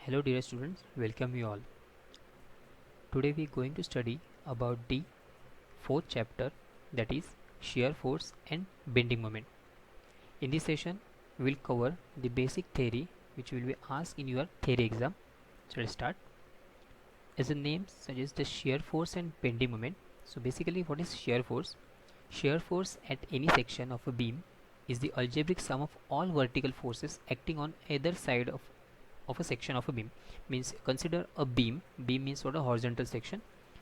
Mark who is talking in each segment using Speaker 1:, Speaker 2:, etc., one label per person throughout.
Speaker 1: Hello dear students, welcome you all. Today we are going to study about the fourth chapter, that is shear force and bending moment. In this session we will cover the basic theory which will be asked in your theory exam. So let's start. As the name suggests, the shear force and bending moment. So basically what is shear force? Shear force at any section of a beam is the algebraic sum of all vertical forces acting on either side of a section of a beam. Means consider a beam means what, a horizontal section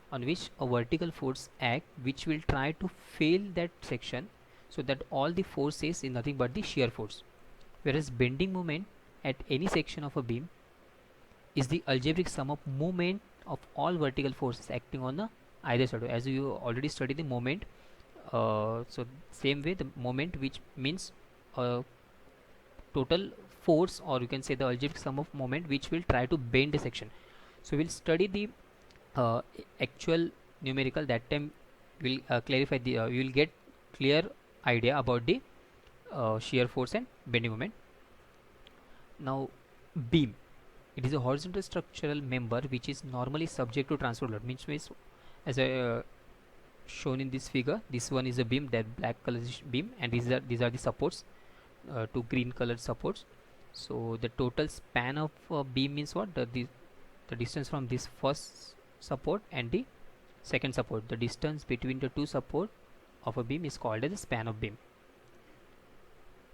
Speaker 1: on which a vertical force act which will try to fail that section, so that all the force is nothing but the shear force. Whereas bending moment at any section of a beam is the algebraic sum of moment of all vertical forces acting on the either side. As you already studied the moment, so same way the moment, which means total force, or you can say the algebraic sum of moment which will try to bend a section. So we'll study the actual numerical. That time we'll clarify the you will get clear idea about the shear force and bending moment. Now, beam, it is a horizontal structural member which is normally subject to transfer load. Means as I shown in this figure, this one is a beam, that black color is beam, and these are the supports, two green colored supports. So the total span of beam means what, the distance from this first support and the second support, the distance between the two support of a beam is called as the span of beam.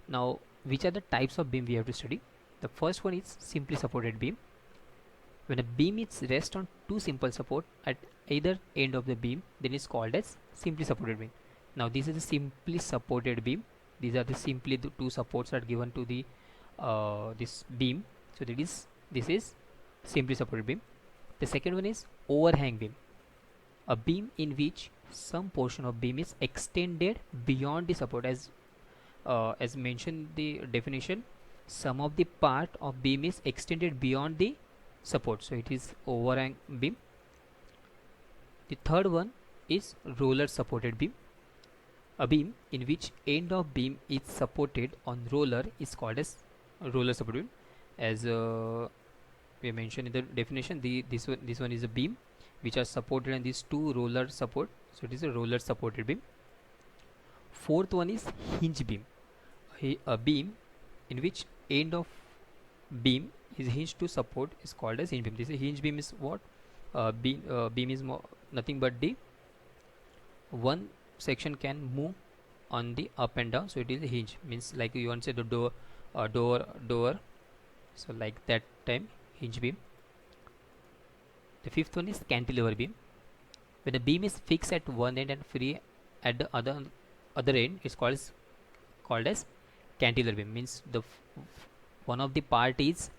Speaker 1: Now, which are the types of beam we have to study? The first one is simply supported beam. When a beam is rest on two simple support at either end of the beam, then it's called as simply supported beam. Now this is a simply supported beam. These are the simply the two supports are given to the this beam. So this is simply supported beam. The second one is overhang beam. A beam in which some portion of beam is extended beyond the support. As mentioned the definition, some of the part of beam is extended beyond the support, so it is overhang beam. The third one is roller supported beam. A beam in which end of beam is supported on roller is called as roller supported beam. As we mentioned in the definition, this one is a beam which are supported on these two roller support, so it is a roller supported beam. Fourth one is hinge beam. A beam in which end of beam is hinged to support is called as hinge beam. This is hinge beam is what, beam is nothing but the one section can move on the up and down, so it is a hinge. Means like you want to say the door, so like that time hinge beam. The fifth one is cantilever beam. When a beam is fixed at one end and free at the other end, it's called as cantilever beam. Means the one of the part is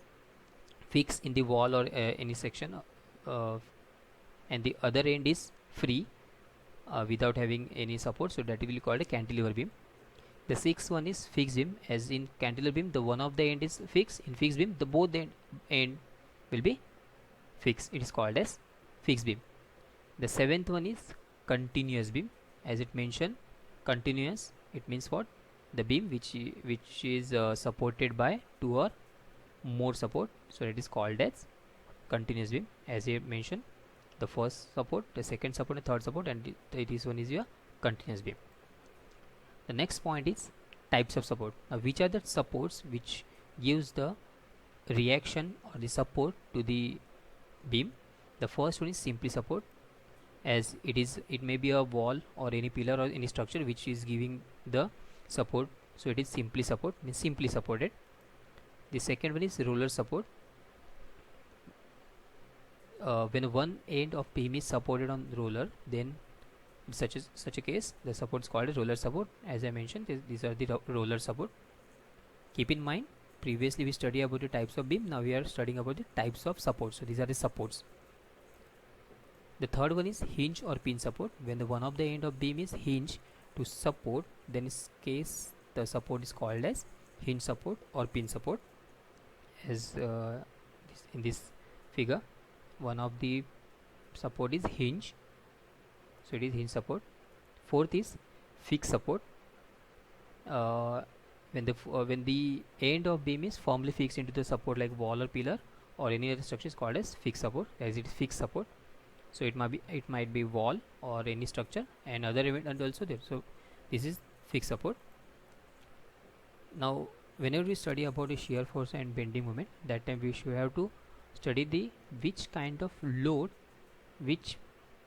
Speaker 1: fixed in the wall or any section, and the other end is free without having any support, so that will be called a cantilever beam. The sixth one is fixed beam. As in cantilever beam, the one of the end is fixed. In fixed beam, the both end will be fixed, it is called as fixed beam. The seventh one is continuous beam. As it mentioned, continuous, it means what, the beam which is supported by two or more support, so it is called as continuous beam. As I mentioned, the first support, the second support, and third support, and this one is your continuous beam. The next point is types of support. Now, which are the supports which gives the reaction or the support to the beam? The first one is simply support. As it may be a wall or any pillar or any structure which is giving the support, so it is simply support, means simply supported. The second one is roller support. When one end of beam is supported on roller, then in such a case the support is called as roller support. As I mentioned, these are the roller support. Keep in mind, previously we studied about the types of beam, now we are studying about the types of support, so these are the supports. The third one is hinge or pin support. When the one of the end of beam is hinge to support, then in this case the support is called as hinge support or pin support. As in this figure, one of the support is hinge, so it is hinge support. Fourth is fixed support. When the end of beam is firmly fixed into the support like wall or pillar, or any other structure is called as fixed support, as it is fixed support. So it might be wall or any structure, and other element also there. So this is fixed support. Now whenever we study about a shear force and bending moment, that time we should have to study the which kind of load which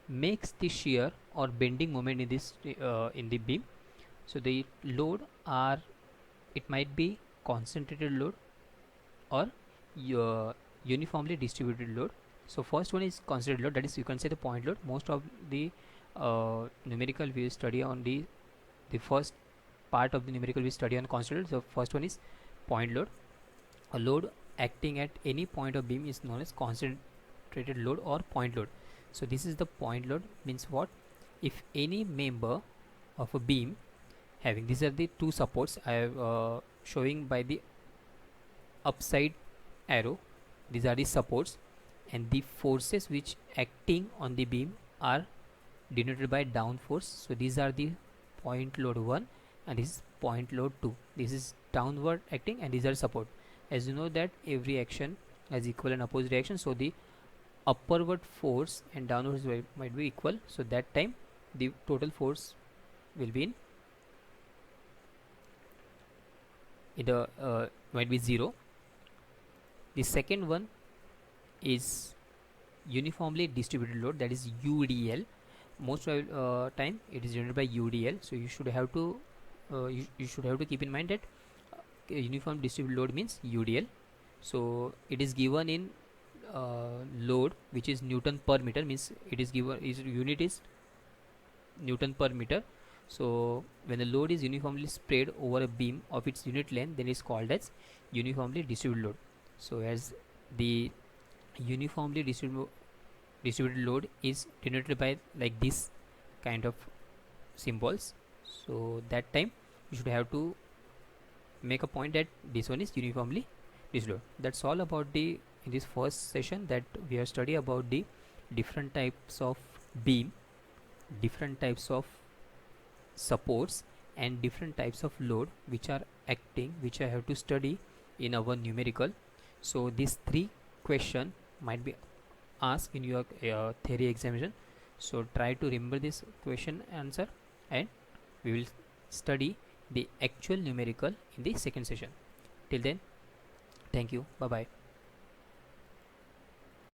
Speaker 1: makes the shear or bending moment in this in the beam. So the load are, it might be concentrated load or uniformly distributed load. So first one is concentrated load, that is you can say the point load. Most of the numerical we study on the first part of the numerical we study on concentrated. So first one is point load. A load acting at any point of beam is known as concentrated load or point load. So this is the point load, means what? If any member of a beam having, these are the two supports I have showing by the upside arrow, these are the supports, and the forces which acting on the beam are denoted by down force. So these are the point load 1 and this is point load 2. This is downward acting and these are support. As you know that every action has equal and opposite reaction, so the upward force and downward force might be equal. So that time the total force will be in the might be 0. The second one is uniformly distributed load, that is UDL. Most time it is denoted by UDL. So you should have to you should have to keep in mind that uniform distributed load means UDL. So it is given in load which is Newton per meter, means it is given, is unit is Newton per meter. So when the load is uniformly spread over a beam of its unit length, then it is called as uniformly distributed load. So as the uniformly distributed load is denoted by like this kind of symbols, so that time you should have to make a point that this one is uniformly distributed. That's all about the, in this first session, that we have studied about the different types of beam, different types of supports, and different types of load which are acting, which I have to study in our numerical. So these three question might be asked in your theory examination. So try to remember this question answer, and we will study the actual numerical in the second session. Till then, thank you, bye bye.